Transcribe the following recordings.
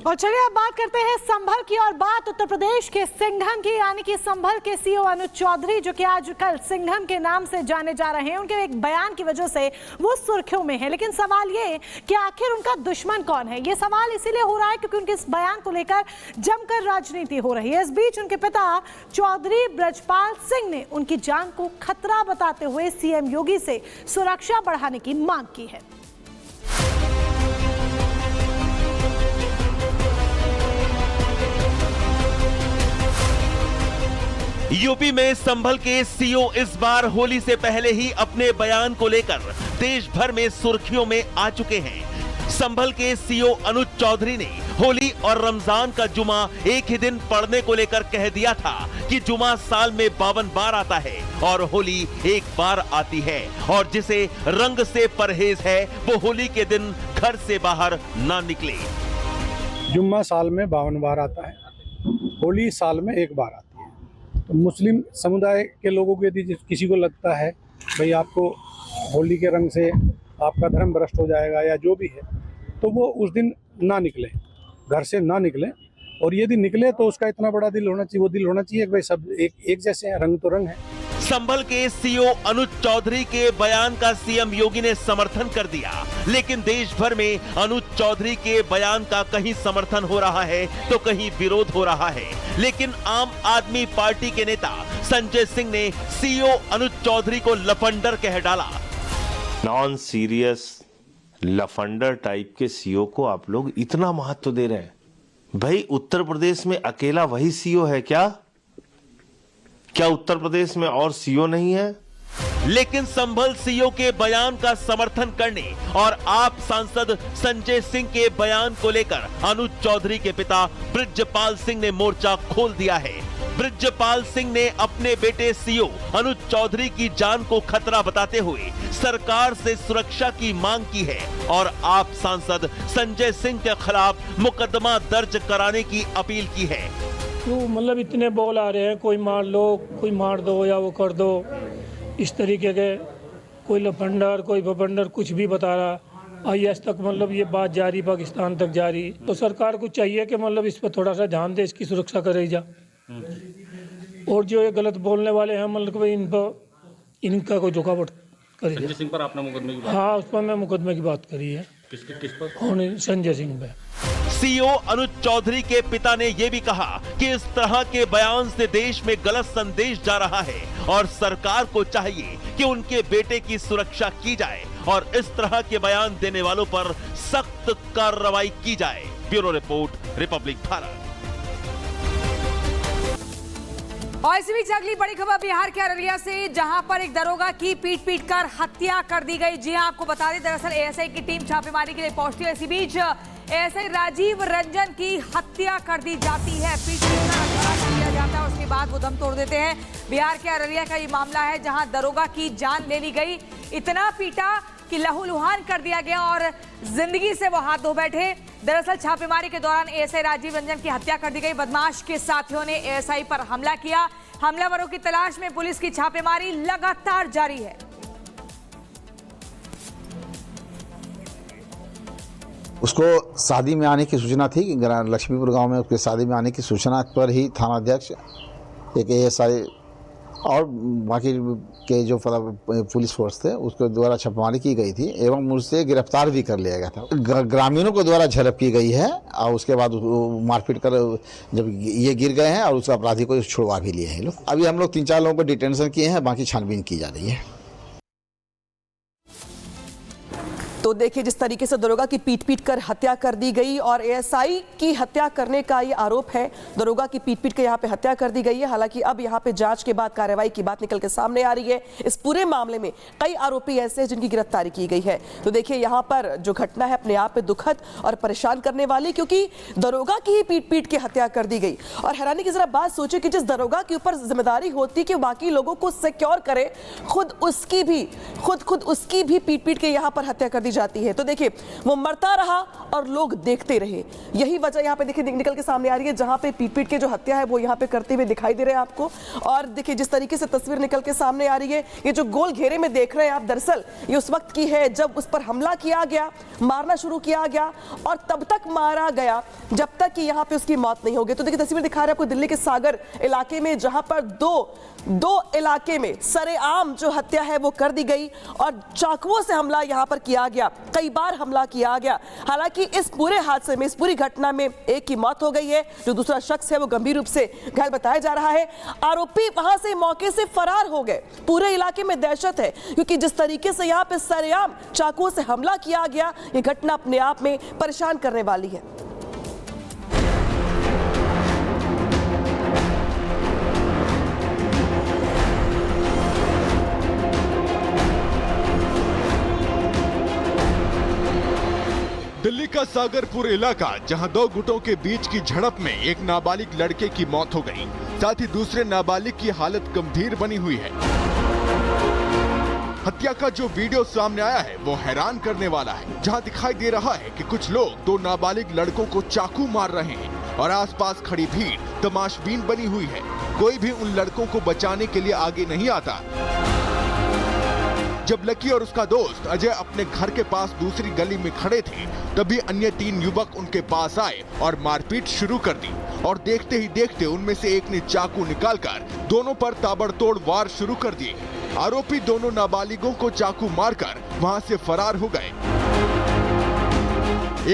और चलिए अब बात करते हैं संभल की। और बात उत्तर प्रदेश के सिंघम की, यानी कि संभल के सीओ अनुज चौधरी, जो कि आजकल सिंघम के नाम से जाने जा रहे हैं। उनके एक बयान की वजह से वो सुर्खियों में है। लेकिन सवाल ये कि आखिर उनका दुश्मन कौन है? ये सवाल इसीलिए हो रहा है क्योंकि उनके इस बयान को लेकर जमकर राजनीति हो रही है। इस बीच उनके पिता चौधरी ब्रजपाल सिंह ने उनकी जान को खतरा बताते हुए सीएम योगी से सुरक्षा बढ़ाने की मांग की है। यूपी में संभल के सीओ इस बार होली से पहले ही अपने बयान को लेकर देश भर में सुर्खियों में आ चुके हैं। संभल के सीओ अनुज चौधरी ने होली और रमजान का जुमा एक ही दिन पढ़ने को लेकर कह दिया था कि जुमा साल में 52 बार आता है और होली एक बार आती है, और जिसे रंग से परहेज है वो होली के दिन घर से बाहर ना निकले। जुम्मा साल में 52 बार आता है, होली साल में एक बार आती है। तो मुस्लिम समुदाय के लोगों को यदि किसी को लगता है भाई आपको होली के रंग से आपका धर्म भ्रष्ट हो जाएगा या जो भी है, तो वो उस दिन ना निकले, घर से ना निकले। और यदि निकले तो उसका इतना बड़ा दिल होना चाहिए, वो दिल होना चाहिए कि भाई सब एक जैसे हैं, रंग तो रंग है। संभल के सीओ अनुज चौधरी के बयान का सीएम योगी ने समर्थन कर दिया, लेकिन देश भर में अनुज चौधरी के बयान का कहीं समर्थन हो रहा है तो कहीं विरोध हो रहा है। लेकिन आम आदमी पार्टी के नेता संजय सिंह ने सीओ अनुज चौधरी को लफंडर कह डाला। नॉन सीरियस लफंडर टाइप के सीओ को आप लोग इतना महत्व दे रहे हैं? भाई उत्तर प्रदेश में अकेला वही सीओ है क्या उत्तर प्रदेश में और सीओ नहीं है? लेकिन संभल सीओ के बयान का समर्थन करने और आप सांसद संजय सिंह के बयान को लेकर अनुज चौधरी के पिता ब्रजपाल सिंह ने मोर्चा खोल दिया है। ब्रजपाल सिंह ने अपने बेटे सीओ अनुज चौधरी की जान को खतरा बताते हुए सरकार से सुरक्षा की मांग की है और आप सांसद संजय सिंह के खिलाफ मुकदमा दर्ज कराने की अपील की है। तो मतलब इतने बोल आ रहे हैं, कोई मार लो, कोई मार दो या वो कर दो, इस तरीके के कोई लफंडर कोई भपंडर कुछ भी बता रहा। IAS तक मतलब ये बात जारी, पाकिस्तान तक जारी। तो सरकार को चाहिए कि मतलब इस पर थोड़ा सा ध्यान दे, इसकी सुरक्षा करे जा। और जो ये गलत बोलने वाले हैं मतलब इन पर इनका कोई रुकावट करे। संजय सिंह पर आपने मुकदमे की बात? हाँ, उस पर मैं मुकदमे की बात करी है। किस पर? संजय सिंह पे। सीओ अनुज चौधरी के पिता ने यह भी कहा कि इस तरह के बयान से देश में गलत संदेश जा रहा है और सरकार को चाहिए कि उनके बेटे की सुरक्षा की जाए और इस तरह के बयान देने वालों पर सख्त कार्रवाई की जाए। Bureau report, Republic Bharat. और इसी बीच अगली बड़ी खबर बिहार के अररिया से, जहां पर एक दरोगा की पीट कर हत्या कर दी गई। जी हां, आपको बता दें दरअसल एएसआई की टीम छापेमारी के लिए पहुंचती है। इसी बीच एएसआई राजीव रंजन की हत्या कर दी जाती है, पीट किया जाता है, उसके बाद वो दम तोड़ देते हैं। बिहार के अररिया का ये मामला है जहां दरोगा की जान ले ली गई, इतना पीटा कि लहूलुहान कर दिया गया और जिंदगी से वो हाथ धो बैठे। दरअसल छापेमारी के दौरान एएसआई राजीव रंजन की हत्या कर दी गई। बदमाश के साथियों ने एएसआई पर हमला किया। हमलावरों की तलाश में पुलिस की छापेमारी लगातार जारी है। उसको शादी में आने की सूचना थी कि लक्ष्मीपुर गांव में उसके शादी में आने की सूचना पर ही थानाध्यक्ष, एक एएसआई और बाकी के जो पुलिस फोर्स थे उसके द्वारा छापेमारी की गई थी एवं मुझसे गिरफ्तार भी कर लिया गया था। ग्रामीणों के द्वारा झड़प की गई है और उसके बाद मारपीट कर जब ये गिर गए हैं और उस अपराधी को छुड़वा भी लिए हैं लोग। अभी हम लोग 3-4 लोगों को डिटेंशन किए हैं, बाकी छानबीन की जा रही है। तो देखिए जिस तरीके से दरोगा की पीट कर हत्या कर दी गई और एएसआई की हत्या करने का ये आरोप है। दरोगा की पीट के यहाँ पे हत्या कर दी गई है। हालांकि अब यहाँ पे जांच के बाद कार्रवाई की बात निकल के सामने आ रही है। इस पूरे मामले में कई आरोपी ऐसे हैं जिनकी गिरफ्तारी की गई है। तो देखिए यहाँ पर जो घटना है अपने आप में दुखद और परेशान करने वाली, क्योंकि दरोगा की ही पीट के हत्या कर दी गई। और हैरानी की जरा बात सोचे कि जिस दरोगा के ऊपर जिम्मेदारी होती कि बाकी लोगों को सिक्योर करे, खुद उसकी भी पीट के यहाँ पर हत्या कर दी जाती है। तो देखिए वो मरता रहा और लोग देखते रहे, यही वजह यहाँ पे देखिए निकल के सामने आ रही है, जहाँ पे पीट पीट के जो हत्या है वो यहाँ पे करते हुए दिखाई दे रहे हैं आपको। और देखिए जिस तरीके से तस्वीर निकल के सामने आ रही है, ये जो गोल घेरे में देख रहे हैं आप, दरअसल ये उस वक्त की है जब उस पर हमला किया गया, मारना शुरू किया गया और तब तक मारा गया जब तक कि यहाँ पे उसकी मौत नहीं हो गई। तो देखिए तस्वीर दिखा रहे हैं आपको दिल्ली के सागर इलाके में, जहां पर दो इलाके में सरेआम जो हत्या है वो कर दी गई और चाकुओं से हमला यहां पर किया गया, कई बार हमला किया गया। हालांकि इस पूरे हादसे में, इस पूरी घटना में एक की मौत हो गई है, जो दूसरा शख्स है वो गंभीर रूप से घायल बताया जा रहा है। आरोपी वहां से मौके से फरार हो गए। पूरे इलाके में दहशत है क्योंकि जिस तरीके से यहां पे सरेआम चाकुओं से हमला किया गया, ये घटना अपने आप में परेशान करने वाली है। दिल्ली का सागरपुर इलाका, जहां दो गुटों के बीच की झड़प में एक नाबालिग लड़के की मौत हो गई, साथ ही दूसरे नाबालिग की हालत गंभीर बनी हुई है। हत्या का जो वीडियो सामने आया है वो हैरान करने वाला है, जहां दिखाई दे रहा है कि कुछ लोग दो नाबालिग लड़कों को चाकू मार रहे हैं और आसपास खड़ी भीड़ तमाशबीन बनी हुई है। कोई भी उन लड़कों को बचाने के लिए आगे नहीं आता। जब लकी और उसका दोस्त अजय अपने घर के पास दूसरी गली में खड़े थे, तभी अन्य 3 युवक उनके पास आए और मारपीट शुरू कर दी और देखते ही देखते उनमें से एक ने चाकू निकालकर दोनों पर ताबड़तोड़ वार शुरू कर दिए। आरोपी दोनों नाबालिगों को चाकू मारकर वहां से फरार हो गए।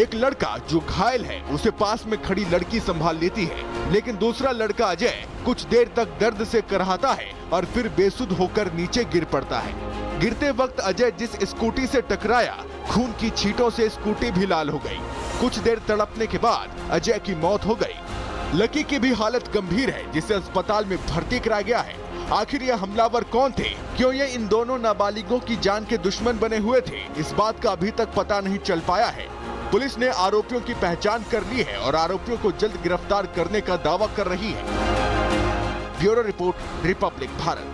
एक लड़का जो घायल है उसे पास में खड़ी लड़की संभाल लेती है, लेकिन दूसरा लड़का अजय कुछ देर तक दर्द से कराहता है और फिर बेसुध होकर नीचे गिर पड़ता है। गिरते वक्त अजय जिस स्कूटी से टकराया, खून की छींटों से स्कूटी भी लाल हो गई। कुछ देर तड़पने के बाद अजय की मौत हो गई। लकी की भी हालत गंभीर है, जिसे अस्पताल में भर्ती कराया गया है। आखिर ये हमलावर कौन थे, क्यों ये इन दोनों नाबालिगों की जान के दुश्मन बने हुए थे, इस बात का अभी तक पता नहीं चल पाया है। पुलिस ने आरोपियों की पहचान कर ली है और आरोपियों को जल्द गिरफ्तार करने का दावा कर रही है। Bureau report, Republic Bharat.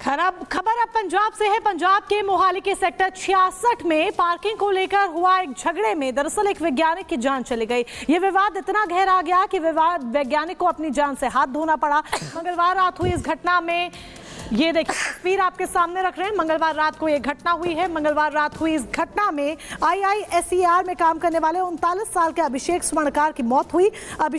खराब खबर अब पंजाब से है। पंजाब के मोहाली के सेक्टर 66 में पार्किंग को लेकर हुआ एक झगड़े में दरअसल एक वैज्ञानिक की जान चली गई। ये विवाद इतना गहरा गया कि वैज्ञानिक को अपनी जान से हाथ धोना पड़ा। मंगलवार रात हुई इस घटना में, ये देखिए तस्वीर आपके सामने रख रहे हैं, मंगलवार रात को ये घटना हुई है। मंगलवार रात हुई इस घटना में IISER में काम करने वाले 39 साल के अभिषेक स्वर्णकार की मौत हुई।